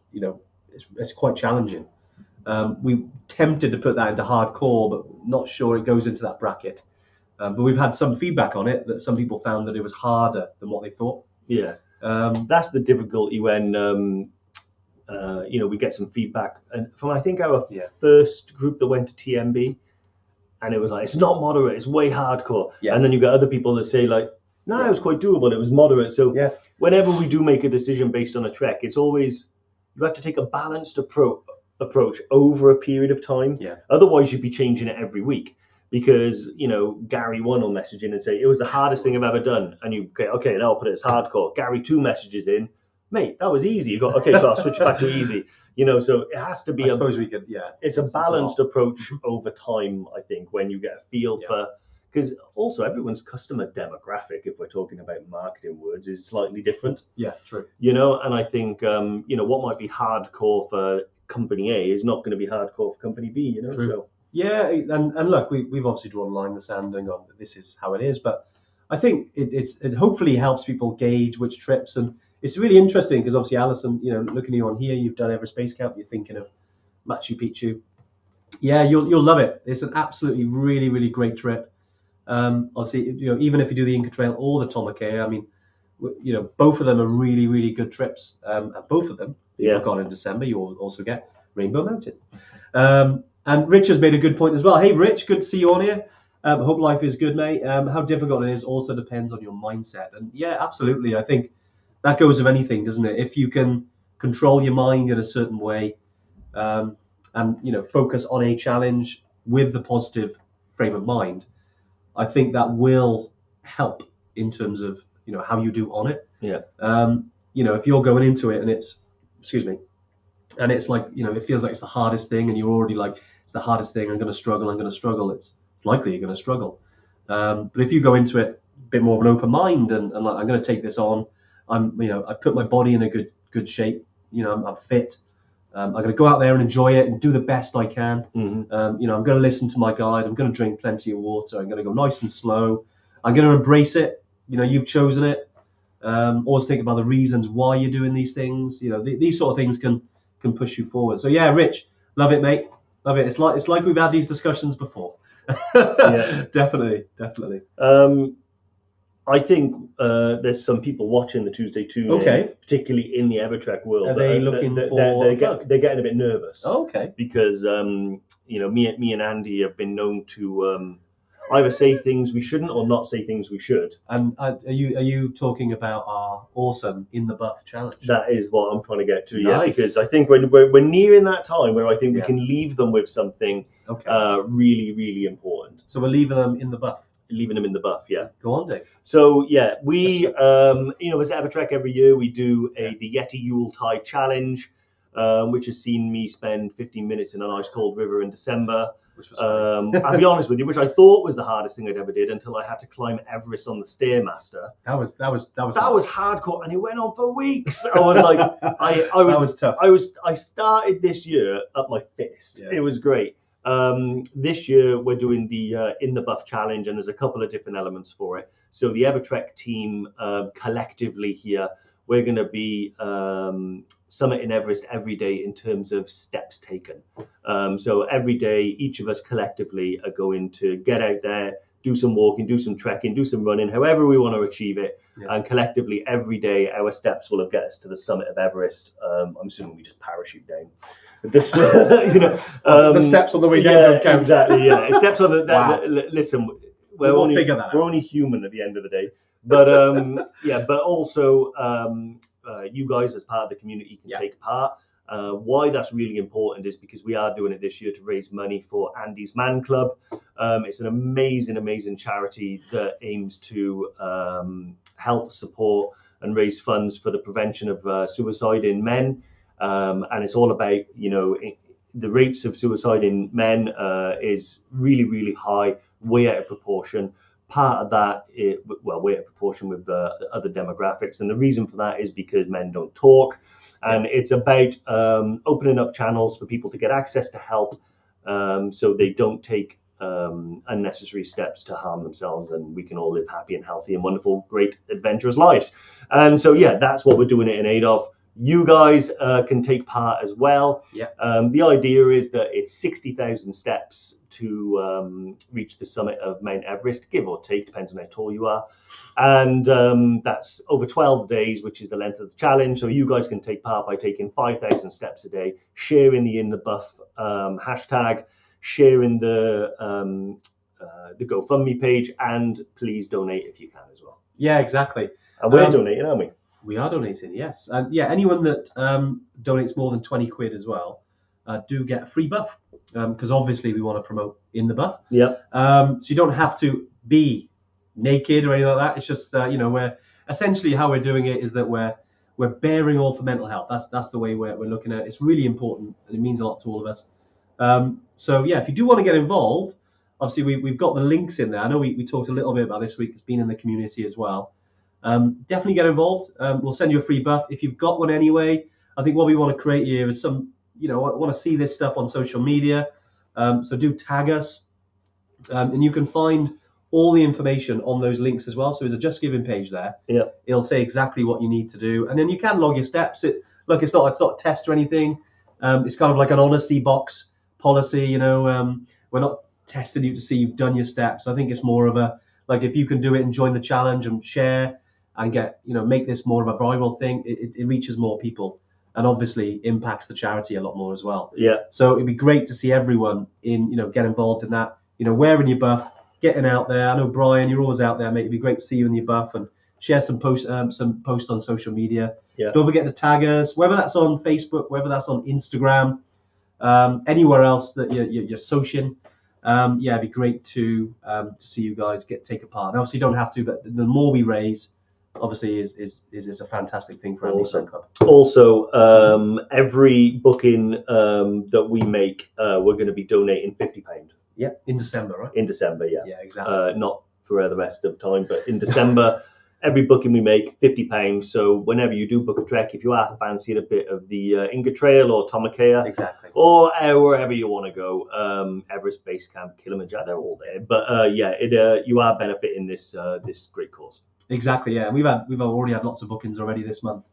it's quite challenging. We tempted to put that into hardcore, but not sure it goes into that bracket. But we've had some feedback on it that some people found that it was harder than what they thought. Yeah, that's the difficulty when we get some feedback, and from I think our first group that went to TMB, and it was like, it's not moderate, it's way hardcore. Yeah. And then you got other people that say like, no, it was quite doable, it was moderate. So whenever we do make a decision based on a trek, it's always, you have to take a balanced approach over a period of time. Yeah. Otherwise, you'd be changing it every week, because Gary 1 will message in and say it was the hardest thing I've ever done, and you okay, now I'll put it as hardcore. Gary 2 messages in, mate, that was easy. You got, okay, so I'll switch it back to easy. So it has to be I suppose we could, yeah. It's a balanced approach over time, I think, when you get a feel for, because also everyone's customer demographic, if we're talking about marketing words, is slightly different. Yeah, true. And I think, what might be hardcore for company A is not going to be hardcore for company B, True. So. Yeah, and look, we've obviously drawn a line in the sand and gone, this is how it is, but I think it hopefully helps people gauge which trips, and it's really interesting because obviously Alison, looking at you on here, you've done Everest Base Camp, you're thinking of Machu Picchu. Yeah, you'll love it. It's an absolutely really, really great trip. Obviously, even if you do the Inca Trail or the Tomacaya, I mean, both of them are really, really good trips. And both of them, you've gone in December, you'll also get Rainbow Mountain. And Rich has made a good point as well. Hey, Rich, good to see you on here. Hope life is good, mate. How difficult it is also depends on your mindset. And yeah, absolutely. I think that goes with anything, doesn't it? If you can control your mind in a certain way, and focus on a challenge with the positive frame of mind, I think that will help in terms of how you do on it. Yeah. If you're going into it and it's like it feels like it's the hardest thing, and you're already like, it's the hardest thing, I'm going to struggle. It's likely you're going to struggle. But if you go into it a bit more of an open mind and like, I'm going to take this on, I put my body in a good shape. I'm fit. I'm going to go out there and enjoy it and do the best I can. Mm-hmm. I'm going to listen to my guide. I'm going to drink plenty of water. I'm going to go nice and slow. I'm going to embrace it. You've chosen it. Always think about the reasons why you're doing these things. These sort of things can push you forward. So yeah, Rich, love it, mate. Love it. It's like we've had these discussions before. Yeah, definitely. I think there's some people watching the Tuesday Tune, particularly in the Evertrek world. Are they looking for? They're getting a bit nervous. Okay. Because me and Andy have been known to either say things we shouldn't or not say things we should. And are you talking about our awesome In the Buff challenge? That is what I'm trying to get to. Nice. Yeah, because I think we're nearing that time where I think we can leave them with something really, really important. So we're leaving them in the buff. Leaving them in the buff, yeah. Go on, Dave. So yeah, we as Evertrek every year we do the Yeti Yuletide challenge, which has seen me spend 15 minutes in an ice cold river in December. Which was I'll be honest with you, which I thought was the hardest thing I'd ever did until I had to climb Everest on the Stairmaster. That was hardcore, and it went on for weeks. I was like, I was that was tough. I started this year at my fittest. Yeah. It was great. This year we're doing the In the Buff challenge, and there's a couple of different elements for it. So the Evertrek team collectively here, we're going to be summiting Everest every day in terms of steps taken. So every day, each of us collectively are going to get out there, do some walking, do some trekking, do some running, however we want to achieve it. Yeah. And collectively, every day, our steps will get us to the summit of Everest. I'm assuming we just parachute down. This, the steps on the way down don't count. Exactly, yeah. Steps on the. Wow. Listen, we're only human at the end of the day. But but also you guys as part of the community can take part. Why that's really important is because we are doing it this year to raise money for Andy's Man Club. It's an amazing charity that aims to help support and raise funds for the prevention of suicide in men. And it's all about, the rates of suicide in men is really, really high, way out of proportion. Part of that, way out of proportion with other demographics. And the reason for that is because men don't talk. And it's about opening up channels for people to get access to help so they don't take unnecessary steps to harm themselves, and we can all live happy and healthy and wonderful, great, adventurous lives. And so, that's what we're doing it in aid of. You guys can take part as well. Yeah. The idea is that it's 60,000 steps to reach the summit of Mount Everest, give or take, depends on how tall you are. And that's over 12 days, which is the length of the challenge. So you guys can take part by taking 5,000 steps a day, sharing the In the Buff hashtag, sharing the GoFundMe page, and please donate if you can as well. Yeah, exactly. And we're donating, aren't we? We are donating, yes. And anyone that donates more than 20 quid as well do get a free buff, because obviously we want to promote In the Buff. Yeah. So you don't have to be naked or anything like that. It's just, we're essentially how we're doing it is that we're we're bearing all for mental health. That's the way we're looking at it. It's really important, and it means a lot to all of us. So yeah, if you do want to get involved, obviously we've got the links in there. I know we talked a little bit about this week. It's been in the community as well. Definitely get involved. We'll send you a free buff if you've got one anyway. I think what we want to create here is I want to see this stuff on social media. So do tag us, and you can find all the information on those links as well. So there's a Just Giving page there. Yeah. It'll say exactly what you need to do, and then you can log your steps. It's not a test or anything. It's kind of like an honesty box policy. We're not testing you to see you've done your steps. I think it's more of a, like, if you can do it and join the challenge and share and make this more of a viral thing, it reaches more people and obviously impacts the charity a lot more as well. Yeah. So it'd be great to see everyone get involved in that, wearing your buff, getting out there. I know, Brian, you're always out there, mate. It'd be great to see you in your buff and share some posts on social media. Yeah. Don't forget to tag us, whether that's on Facebook, whether that's on Instagram, anywhere else that you're sociing. It'd be great to see you guys take a part. And obviously, you don't have to, but the more we raise, obviously, is a fantastic thing for Andy's Fan Club. Also, every booking that we make, we're going to be donating £50. Yeah, in December, right? In December, yeah. Yeah, exactly. Not for the rest of the time, but in December, every booking we make, £50. So whenever you do book a trek, if you are fancying a bit of the Inca Trail or Tomakea, exactly, or wherever you want to go, Everest Base Camp, Kilimanjaro, they're all there. But you are benefiting this great cause. Exactly, yeah. We've already had lots of bookings already this month.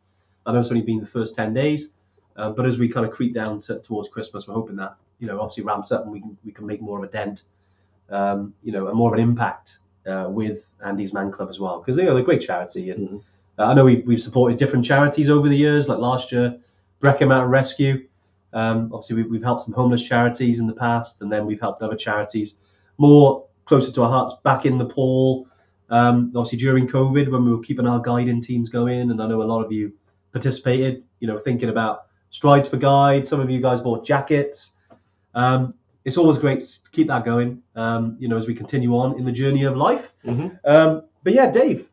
I know it's only been the first 10 days, but as we kind of creep down towards Christmas, we're hoping that obviously ramps up and we can make more of a dent, and more of an impact with Andy's Man Club as well, because they're a great charity. And I know we've supported different charities over the years, like last year, Brecon Mountain Rescue. Obviously, we've helped some homeless charities in the past, and then we've helped other charities more closer to our hearts, back in Nepal. Obviously, during COVID, when we were keeping our guiding teams going, and I know a lot of you participated, thinking about Strides for Guide. Some of you guys bought jackets. It's always great to keep that going, as we continue on in the journey of life. But yeah, Dave,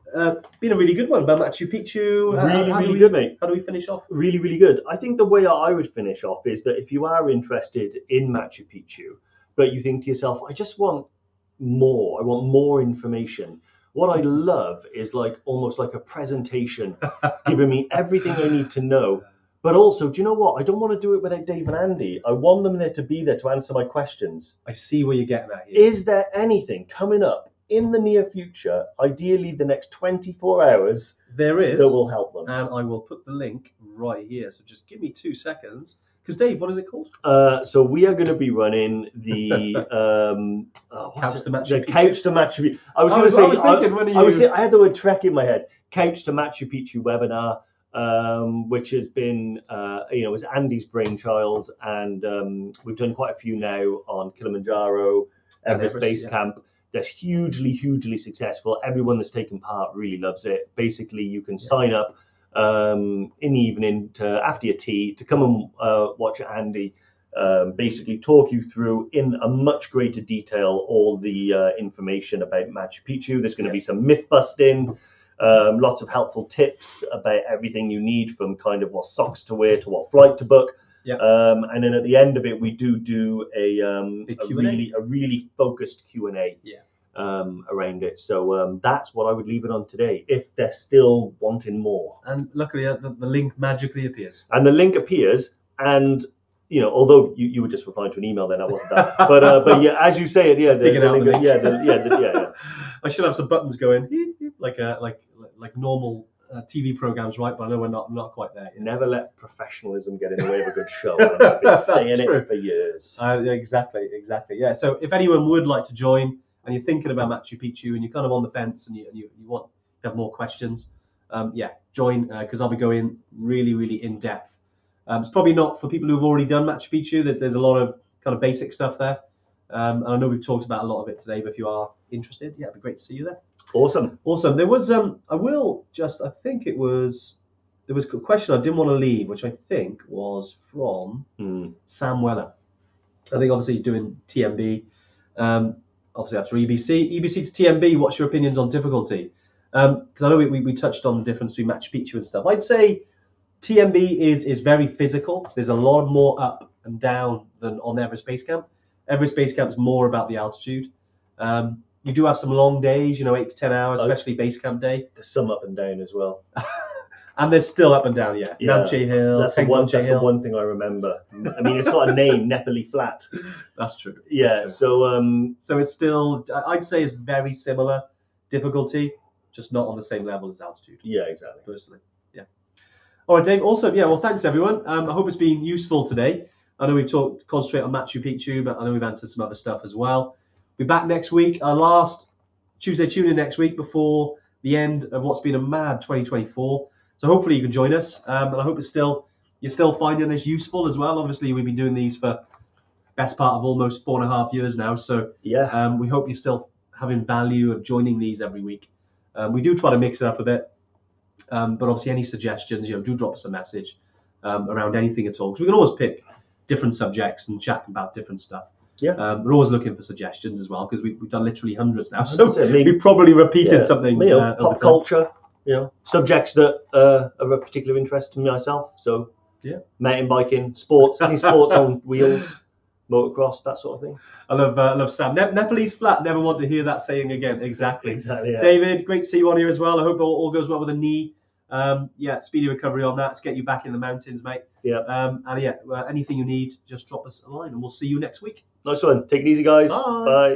been a really good one about Machu Picchu. Really good, mate. How do we finish off? Really, really good. I think the way I would finish off is that if you are interested in Machu Picchu, but you think to yourself, I just want more. I want more information. What I love is almost like a presentation, giving me everything I need to know. But also, do you know what? I don't want to do it without Dave and Andy. I want them there to be there to answer my questions. I see where you're getting at here. Is there anything coming up in the near future, ideally the next 24 hours, there is, that will help them? And I will put the link right here. So just give me 2 seconds. Because Dave, what is it called? So we are going to be running the Couch to Machu Picchu. Couch to Machu Picchu. I had the word trek in my head. Couch to Machu Picchu webinar. Which has been, is Andy's brainchild, and we've done quite a few now on Kilimanjaro, Everest Base Camp. They're hugely, hugely successful. Everyone that's taken part really loves it. Basically, you can sign up in the evening after your tea to come and watch Andy basically talk you through in a much greater detail all the information about Machu Picchu. There's going to be some myth busting. Lots of helpful tips about everything you need, from kind of what socks to wear to what flight to book. Yeah. And then at the end of it, we do a really focused Q&A around it. So that's what I would leave it on today, if they're still wanting more. And luckily, the link magically appears. And the link appears, and although you were just replying to an email, then I wasn't that. But yeah, as you say it, yeah, the link, yeah. I should have some buttons going, like normal TV programs, right? But I know we're not quite there yet. Never let professionalism get in the way of a good show. I've been saying it for years. Exactly. Yeah. So if anyone would like to join, and you're thinking about Machu Picchu, and you're kind of on the fence, and you have more questions, join, because I'll be going really, really in depth. It's probably not for people who've already done Machu Picchu. That there's a lot of kind of basic stuff there. And I know we've talked about a lot of it today, but if you are interested, it'd be great to see you there. Awesome. There was there was a question I didn't want to leave, which I think was from Sam Weller. I think obviously he's doing TMB. Obviously after EBC to TMB, what's your opinions on difficulty? Because I know we touched on the difference between Machu Picchu and stuff. I'd say TMB is very physical. There's a lot more up and down than on Everest Base Camp. Everest Base Camp is more about the altitude. You do have some long days, 8 to 10 hours, especially base camp day. There's some up and down as well. And there's still up and down, yeah. Namche Hill, that's the one thing I remember. I mean, it's got a name, Nepali Flat. That's true. Yeah, that's true. So it's still, I'd say it's very similar difficulty, just not on the same level as altitude. Yeah, exactly. Personally, yeah. All right, Dave. Also, yeah, well, thanks, everyone. I hope it's been useful today. I know we've concentrate on Machu Picchu, but I know we've answered some other stuff as well. We'll be back next week, our last Tuesday tune-in next week before the end of what's been a mad 2024. So hopefully you can join us, and I hope you're still finding this useful as well. Obviously, we've been doing these for best part of almost 4.5 years now. So yeah, we hope you're still having value of joining these every week. We do try to mix it up a bit, but obviously any suggestions, do drop us a message around anything at all, because we can always pick different subjects and chat about different stuff. Yeah, we're always looking for suggestions as well, because we've done literally hundreds now, so we've probably repeated something. Pop culture, subjects that are of a particular interest to myself. So mountain biking, sports, any sports on wheels, motocross, that sort of thing. I love Sam. Nepalese Flat. Never want to hear that saying again. Exactly. Yeah. David, great to see you on here as well. I hope all goes well with the knee. Speedy recovery on that. Let's get you back in the mountains, mate. Yeah. Anything you need, just drop us a line, and we'll see you next week. Nice one. Take it easy, guys. Bye. Bye.